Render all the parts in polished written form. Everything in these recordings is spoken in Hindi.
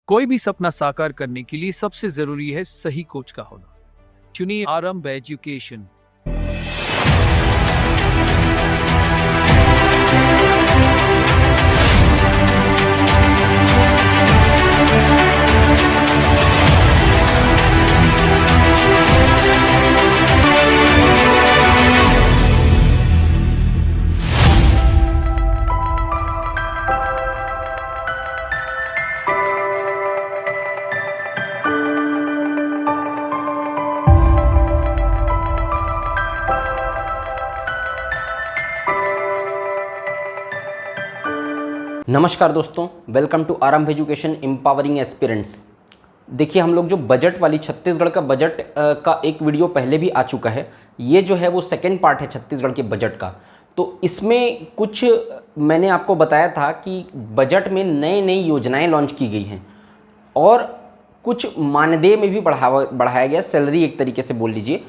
कोई भी सपना साकार करने के लिए सबसे जरूरी है सही कोच का होना। चुनिए आरंभ एजुकेशन। नमस्कार दोस्तों, वेलकम टू आरंभ एजुकेशन एम्पावरिंग एस्पिरेंट्स। देखिए, हम लोग जो बजट वाली छत्तीसगढ़ का बजट का एक वीडियो पहले भी आ चुका है। ये जो है वो सेकेंड पार्ट है छत्तीसगढ़ के बजट का। तो इसमें कुछ मैंने आपको बताया था कि बजट में नई नई योजनाएं लॉन्च की गई हैं और कुछ मानदेय में भी बढ़ाया गया, सैलरी एक तरीके से बोल लीजिए।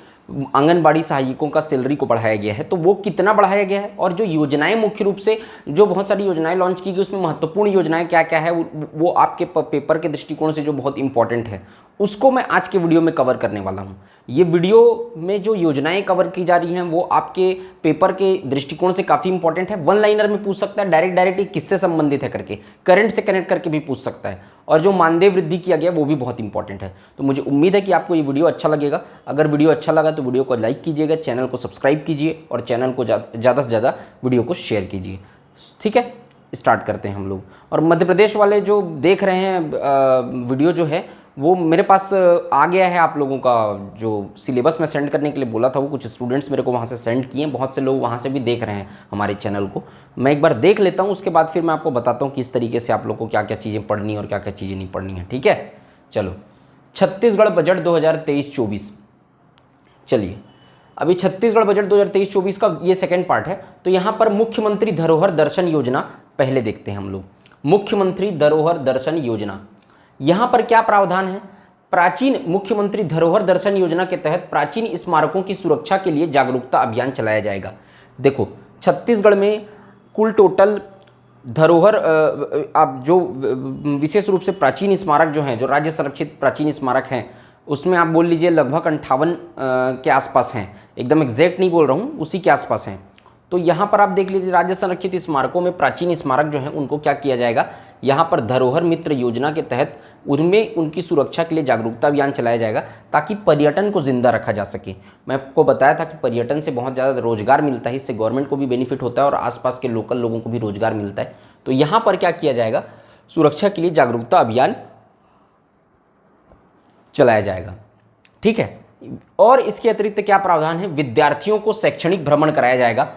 आंगनबाड़ी सहायकों का सैलरी को बढ़ाया गया है। तो वो कितना बढ़ाया गया है और जो योजनाएं मुख्य रूप से जो बहुत सारी योजनाएं लॉन्च की गई उसमें महत्वपूर्ण योजनाएं क्या क्या है वो आपके पेपर के दृष्टिकोण से जो बहुत इंपॉर्टेंट है उसको मैं आज के वीडियो में कवर करने वाला हूं। ये वीडियो में जो योजनाएं कवर की जा रही हैं वो आपके पेपर के दृष्टिकोण से काफ़ी इंपॉर्टेंट है। वन लाइनर में पूछ सकता है, डायरेक्ट किससे संबंधित है करके, करंट से कनेक्ट करके भी पूछ सकता है। और जो मानदेय वृद्धि किया गया वो भी बहुत इंपॉर्टेंट है। तो मुझे उम्मीद है कि आपको ये वीडियो अच्छा लगेगा। अगर वीडियो अच्छा लगा तो वीडियो को लाइक कीजिएगा, चैनल को सब्सक्राइब कीजिए और चैनल को ज़्यादा से ज़्यादा वीडियो को शेयर कीजिए। ठीक है, स्टार्ट करते हैं हम लोग। और मध्य प्रदेश वाले जो देख रहे हैं वीडियो जो है वो मेरे पास आ गया है। आप लोगों का जो सिलेबस में सेंड करने के लिए बोला था वो कुछ स्टूडेंट्स मेरे को वहाँ से सेंड किए हैं। बहुत से लोग वहाँ से भी देख रहे हैं हमारे चैनल को। मैं एक बार देख लेता हूँ, उसके बाद फिर मैं आपको बताता हूँ किस तरीके से आप लोग को क्या क्या चीज़ें पढ़नी है और क्या क्या चीज़ें नहीं पढ़नी है। ठीक है, चलो छत्तीसगढ़ बजट 2023-24। चलिए, अभी छत्तीसगढ़ बजट 2023-24 का ये सेकेंड पार्ट है। तो यहाँ पर मुख्यमंत्री धरोहर दर्शन योजना पहले देखते हैं हम लोग। मुख्यमंत्री धरोहर दर्शन योजना, यहाँ पर क्या प्रावधान है? प्राचीन मुख्यमंत्री धरोहर दर्शन योजना के तहत प्राचीन स्मारकों की सुरक्षा के लिए जागरूकता अभियान चलाया जाएगा। देखो, छत्तीसगढ़ में कुल टोटल धरोहर आप जो विशेष रूप से प्राचीन स्मारक जो हैं, जो राज्य संरक्षित प्राचीन स्मारक हैं, उसमें आप बोल लीजिए लगभग 58 के आसपास हैं। एकदम एग्जैक्ट नहीं बोल रहा हूँ, उसी के आसपास हैं। तो यहाँ पर आप देख लीजिए राज्य संरक्षित स्मारकों में प्राचीन स्मारक जो हैं उनको क्या किया जाएगा, यहाँ पर धरोहर मित्र योजना के तहत उनमें उनकी सुरक्षा के लिए जागरूकता अभियान चलाया जाएगा ताकि पर्यटन को जिंदा रखा जा सके। मैं आपको बताया था कि पर्यटन से बहुत ज़्यादा रोजगार मिलता है, इससे गवर्नमेंट को भी बेनिफिट होता है और आसपास के लोकल लोगों को भी रोजगार मिलता है। तो यहाँ पर क्या किया जाएगा, सुरक्षा के लिए जागरूकता अभियान चलाया जाएगा। ठीक है, और इसके अतिरिक्त क्या प्रावधान है? विद्यार्थियों को शैक्षणिक भ्रमण कराया जाएगा।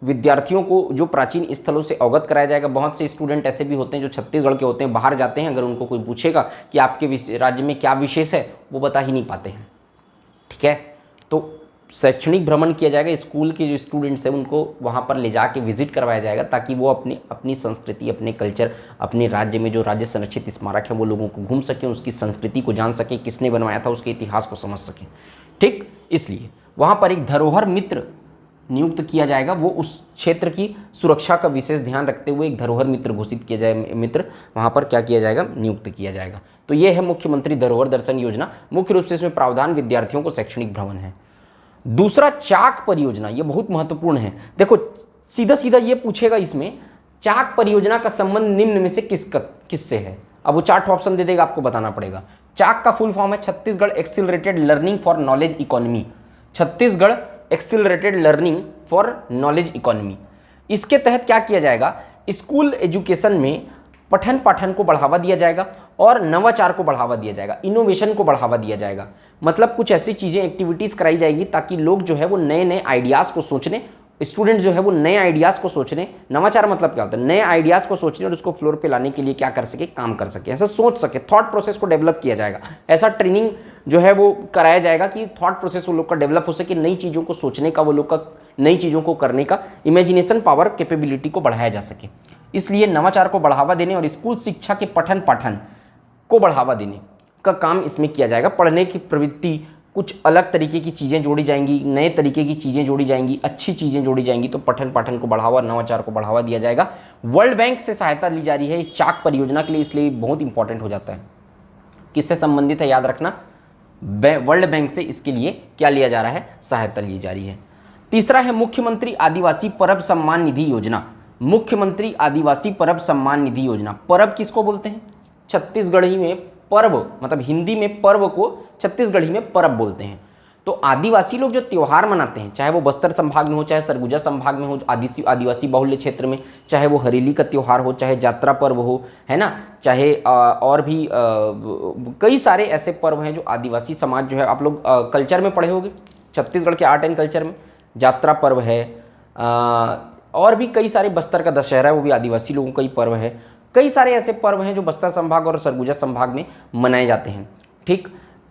विद्यार्थियों को जो प्राचीन स्थलों से अवगत कराया जाएगा। बहुत से स्टूडेंट ऐसे भी होते हैं जो छत्तीसगढ़ के होते हैं, बाहर जाते हैं, अगर उनको कोई पूछेगा कि आपके राज्य में क्या विशेष है वो बता ही नहीं पाते हैं। ठीक है, तो शैक्षणिक भ्रमण किया जाएगा। स्कूल के जो स्टूडेंट्स हैं उनको वहाँ पर ले जाके विजिट करवाया जाएगा ताकि वो अपनी संस्कृति, अपने कल्चर, अपने राज्य में जो राज्य संरक्षित स्मारक है वो लोगों को घूम सकें, उसकी संस्कृति को जान सकें, किसने बनवाया था, उसके इतिहास को समझ सकें। ठीक, इसलिए वहाँ पर एक धरोहर मित्र नियुक्त किया जाएगा। वो उस क्षेत्र की सुरक्षा का विशेष ध्यान रखते हुए एक धरोहर मित्र घोषित किया जाए, मित्र वहाँ पर क्या किया जाएगा, नियुक्त किया जाएगा। तो ये है मुख्यमंत्री धरोहर दर्शन योजना। मुख्य रूप से इसमें प्रावधान विद्यार्थियों को शैक्षणिक भ्रमण है। दूसरा, चाक परियोजना, ये बहुत महत्वपूर्ण है। देखो, सीधा सीधा ये पूछेगा इसमें, चाक परियोजना का संबंध निम्न में से किससे है? अब वो 4 ऑप्शन दे देगा, आपको बताना पड़ेगा। चाक का फुल फॉर्म है Chhattisgarh accelerated learning for knowledge economy. Chhattisgarh accelerated learning for knowledge economy. इसके तहत क्या किया जाएगा, स्कूल एजुकेशन में पठन पाठन को बढ़ावा दिया जाएगा और नवाचार को बढ़ावा दिया जाएगा, इनोवेशन को बढ़ावा दिया जाएगा। मतलब कुछ ऐसी चीज़ें, एक्टिविटीज़ कराई जाएगी ताकि लोग जो है वो नए नए आइडियाज़ को सोचने, स्टूडेंट जो है वो नए आइडियाज़ को सोचने। नवाचार मतलब क्या होता है? नए आइडियाज़ को सोचने और उसको फ्लोर पे लाने के लिए क्या कर सके, काम कर सके, ऐसा सोच सके। थॉट प्रोसेस को डेवलप किया जाएगा। ऐसा ट्रेनिंग जो है वो कराया जाएगा कि थॉट प्रोसेस वो लोग का डेवलप हो सके, नई चीज़ों को सोचने का, वो लोग का नई चीज़ों को करने का इमेजिनेशन पावर, कैपेबिलिटी को बढ़ाया जा सके। इसलिए नवाचार को बढ़ावा देने और स्कूल शिक्षा के पठन पाठन को बढ़ावा देने का काम इसमें किया जाएगा। पढ़ने की प्रवृत्ति, कुछ अलग तरीके की चीज़ें जोड़ी जाएंगी, नए तरीके की चीज़ें जोड़ी जाएंगी, अच्छी चीज़ें जोड़ी जाएंगी। तो पठन पाठन को बढ़ावा, नवाचार को बढ़ावा दिया जाएगा। वर्ल्ड बैंक से सहायता ली जा रही है इस चाक परियोजना के लिए, इसलिए बहुत इंपॉर्टेंट हो जाता है। किससे संबंधित है याद रखना, वर्ल्ड बैंक से इसके लिए क्या लिया जा रहा है, सहायता ली जा रही है। तीसरा है मुख्यमंत्री आदिवासी परब सम्मान निधि योजना। मुख्यमंत्री आदिवासी परब सम्मान निधि योजना, परब किसको बोलते हैं, छत्तीसगढ़ी में पर्व, मतलब हिंदी में पर्व को छत्तीसगढ़ी में परब बोलते हैं। तो आदिवासी लोग जो त्यौहार मनाते हैं, चाहे वो बस्तर संभाग में हो, चाहे सरगुजा संभाग में हो, आदिवासी बाहुल्य क्षेत्र में, चाहे वो हरेली का त्यौहार हो, चाहे यात्रा पर्व हो, है ना, चाहे और भी कई सारे ऐसे पर्व हैं जो आदिवासी समाज जो है, आप लोग कल्चर में पढ़े होंगे, छत्तीसगढ़ के आर्ट एंड कल्चर में यात्रा पर्व है, और भी कई सारे, बस्तर का दशहरा है वो भी आदिवासी लोगों का ही पर्व है। कई सारे ऐसे पर्व हैं जो बस्तर संभाग और सरगुजा संभाग में मनाए जाते हैं। ठीक,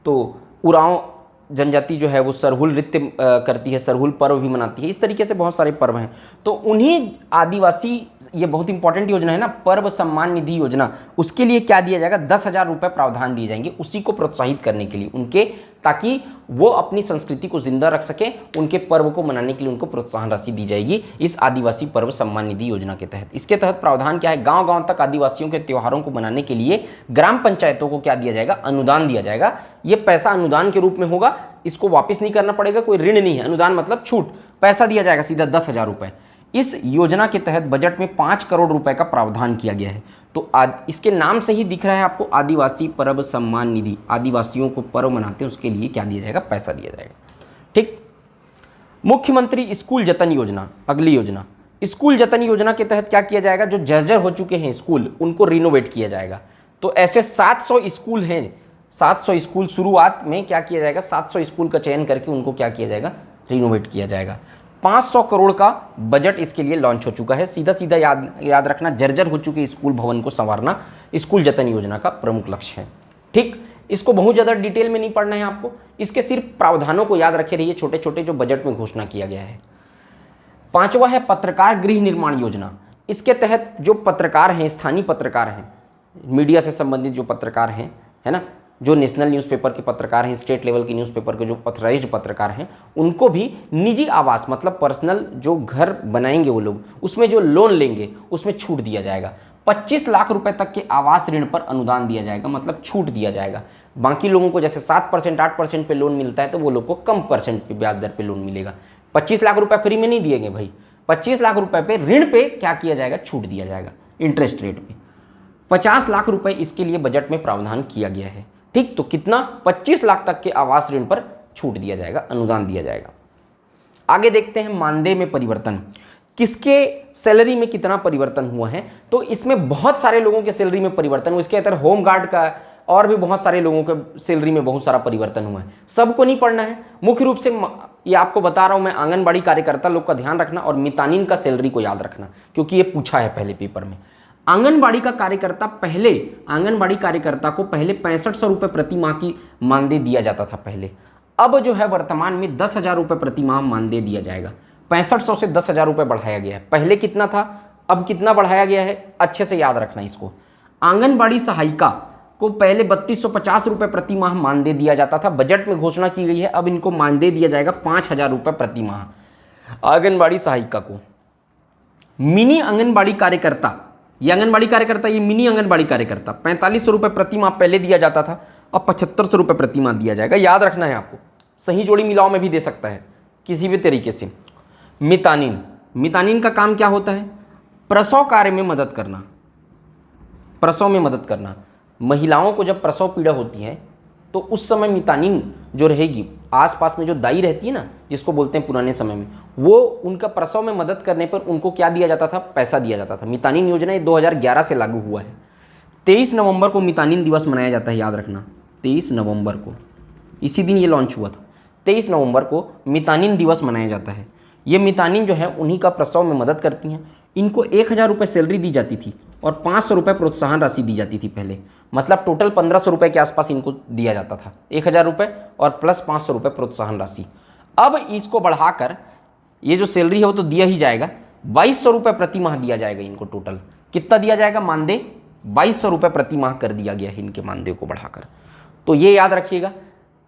तो उरांव जनजाति जो है वो सरहुल नृत्य करती है, सरहुल पर्व भी मनाती है। इस तरीके से बहुत सारे पर्व हैं। तो उन्हीं आदिवासी, ये बहुत इंपॉर्टेंट योजना है ना, पर्व सम्मान निधि योजना, उसके लिए क्या दिया जाएगा, 10,000 रुपये प्रावधान दिए जाएंगे उसी को प्रोत्साहित करने के लिए, उनके, ताकि वो अपनी संस्कृति को जिंदा रख सके, उनके पर्व को मनाने के लिए उनको प्रोत्साहन राशि दी जाएगी इस आदिवासी पर्व सम्मान निधि योजना के तहत। इसके तहत प्रावधान क्या है, गांव गांव तक आदिवासियों के त्योहारों को मनाने के लिए ग्राम पंचायतों को क्या दिया जाएगा, अनुदान दिया जाएगा। ये पैसा अनुदान के रूप में होगा, इसको वापस नहीं करना पड़ेगा, कोई ऋण नहीं है, अनुदान मतलब छूट, पैसा दिया जाएगा सीधा 10,000 रुपये। इस योजना के तहत बजट में 5 करोड़ रुपए का प्रावधान किया गया है। तो इसके नाम से ही दिख रहा है आपको, आदिवासी पर्व सम्मान निधि, आदिवासियों को पर्व मनाते हैं उसके लिए क्या दिया जाएगा, पैसा दिया जाएगा। ठीक, मुख्यमंत्री स्कूल जतन योजना, अगली योजना। स्कूल जतन योजना के तहत क्या किया जाएगा, जो जर्जर हो चुके हैं स्कूल उनको रिनोवेट किया जाएगा। तो ऐसे 700 स्कूल हैं, 700 स्कूल शुरुआत में क्या किया जाएगा, 700 स्कूल का चयन करके उनको क्या किया जाएगा, रिनोवेट किया जाएगा। 500 करोड़ का बजट इसके लिए लॉन्च हो चुका है। सीधा सीधा याद रखना, जर्जर हो चुके स्कूल भवन को संवारना स्कूल जतन योजना का प्रमुख लक्ष्य है। ठीक, इसको बहुत ज़्यादा डिटेल में नहीं पढ़ना है आपको, इसके सिर्फ प्रावधानों को याद रखे रहिए, छोटे छोटे जो बजट में घोषणा किया गया है। 5वां है पत्रकार गृह निर्माण योजना। इसके तहत जो पत्रकार हैं, स्थानीय पत्रकार हैं, मीडिया से संबंधित जो पत्रकार हैं, है ना, जो नेशनल न्यूज़पेपर के पत्रकार हैं, स्टेट लेवल के न्यूज़पेपर के जो ऑथराइज्ड पत्रकार हैं, उनको भी निजी आवास, मतलब पर्सनल जो घर बनाएंगे वो लोग, उसमें जो लोन लेंगे उसमें छूट दिया जाएगा। 25 लाख रुपए तक के आवास ऋण पर अनुदान दिया जाएगा, मतलब छूट दिया जाएगा। बाकी लोगों को जैसे 7%, 8% पे लोन मिलता है, तो वो लोग को कम परसेंट पे ब्याज दर पे लोन मिलेगा। 25 लाख रुपये फ्री में नहीं दिएंगे भाई, 25 लाख रुपये पे ऋण पे क्या किया जाएगा, छूट दिया जाएगा इंटरेस्ट रेट पे। 50 लाख रुपए इसके लिए बजट में प्रावधान किया गया है। ठीक, तो कितना, 25 लाख तक के आवास ऋण पर छूट दिया जाएगा, अनुदान दिया जाएगा। आगे देखते हैं मानदेय में परिवर्तन, किसके सैलरी में कितना परिवर्तन हुआ है। तो इसमें बहुत सारे लोगों के सैलरी में परिवर्तन हुआ, इसके अंदर होमगार्ड का और भी बहुत सारे लोगों के सैलरी में बहुत सारा परिवर्तन हुआ है। सबको नहीं पढ़ना है, मुख्य रूप से ये आपको बता रहा हूं मैं, आंगनबाड़ी कार्यकर्ता लोग का ध्यान रखना और मितानिन का सैलरी को याद रखना, क्योंकि ये पूछा है पहले पेपर में। आंगनबाड़ी का कार्यकर्ता पहले, आंगनबाड़ी कार्यकर्ता को पहले 6500 रुपये प्रति माह की मानदेय दिया जाता था पहले। अब जो है वर्तमान में 10,000 रुपये प्रति माह मानदेय दिया जाएगा। 6500 से 10,000 रुपये बढ़ाया गया है। पहले कितना था, अब कितना बढ़ाया गया है, अच्छे से याद रखना इसको। आंगनबाड़ी सहायिका को पहले 3250 रुपये प्रति माह मानदेय दिया जाता था, बजट में घोषणा की गई है, अब इनको मानदेय दिया जाएगा 5000 रुपये प्रति माह आंगनबाड़ी सहायिका को। मिनी आंगनबाड़ी कार्यकर्ता, ये आंगनबाड़ी कार्यकर्ता, ये मिनी आंगनबाड़ी कार्यकर्ता 4500 रुपये प्रति माह पहले दिया जाता था, अब 7500 रुपये प्रति माह दिया जाएगा। याद रखना है आपको, सही जोड़ी मिलाओ में भी दे सकता है किसी भी तरीके से। मितानिन, मितानिन का काम क्या होता है, प्रसव कार्य में मदद करना, प्रसव में मदद करना। महिलाओं को जब प्रसव पीड़ा होती है तो उस समय मितानिन जो रहेगी, आसपास में जो दाई रहती है ना, जिसको बोलते हैं पुराने समय में, वो उनका प्रसव में मदद करने पर उनको क्या दिया जाता था, पैसा दिया जाता था। मितानिन योजना 2011 से लागू हुआ है। 23 नवंबर को मितानिन दिवस मनाया जाता है, याद रखना 23 नवंबर को, इसी दिन ये लॉन्च हुआ था। 23 नवंबर को मितानिन दिवस मनाया जाता है। ये मितानिन जो है उन्हीं का प्रसव में मदद करती हैं। इनको 1000 रुपये सैलरी दी जाती थी और 500 रुपये प्रोत्साहन राशि दी जाती थी पहले, मतलब टोटल 1500 रुपये के आसपास इनको दिया जाता था। 1000 रुपये और प्लस 500 रुपये प्रोत्साहन राशि। अब इसको बढ़ाकर ये जो सैलरी है वो तो दिया ही जाएगा, 2200 रुपये प्रति माह दिया जाएगा इनको। टोटल कितना दिया जाएगा मानदेय, 2200 रुपये प्रति माह कर दिया गया है इनके मानदेय को बढ़ाकर। तो ये याद रखिएगा।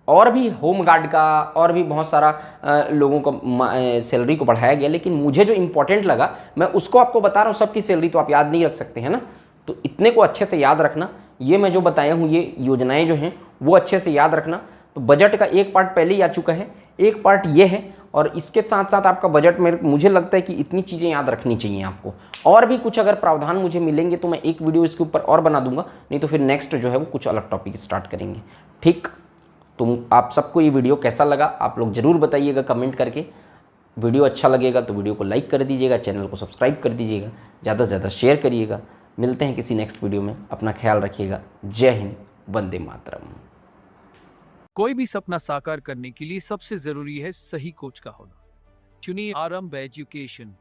और भी होमगार्ड का और भी बहुत सारा लोगों को सैलरी को बढ़ाया गया, लेकिन मुझे जो इम्पोर्टेंट लगा मैं उसको आपको बता रहा हूँ। सबकी सैलरी तो आप याद नहीं रख सकते हैं ना, तो इतने को अच्छे से याद रखना। ये मैं जो बताया हूँ ये योजनाएं जो हैं वो अच्छे से याद रखना। तो बजट का एक पार्ट पहले ही आ चुका है, एक पार्ट ये है, और इसके साथ साथ आपका बजट में मुझे लगता है कि इतनी चीज़ें याद रखनी चाहिए आपको। और भी कुछ अगर प्रावधान मुझे मिलेंगे तो मैं एक वीडियो इसके ऊपर और बना दूंगा, नहीं तो फिर नेक्स्ट जो है वो कुछ अलग टॉपिक स्टार्ट करेंगे। ठीक, तो आप सबको ये वीडियो कैसा लगा आप लोग ज़रूर बताइएगा कमेंट करके। वीडियो अच्छा लगेगा तो वीडियो को लाइक कर दीजिएगा, चैनल को सब्सक्राइब कर दीजिएगा, ज़्यादा से ज़्यादा शेयर करिएगा। मिलते हैं किसी नेक्स्ट वीडियो में, अपना ख्याल रखिएगा। जय हिंद, वंदे मातरम। कोई भी सपना साकार करने के लिए सबसे जरूरी है सही कोच का होना। चुनिए आरंभ एजुकेशन।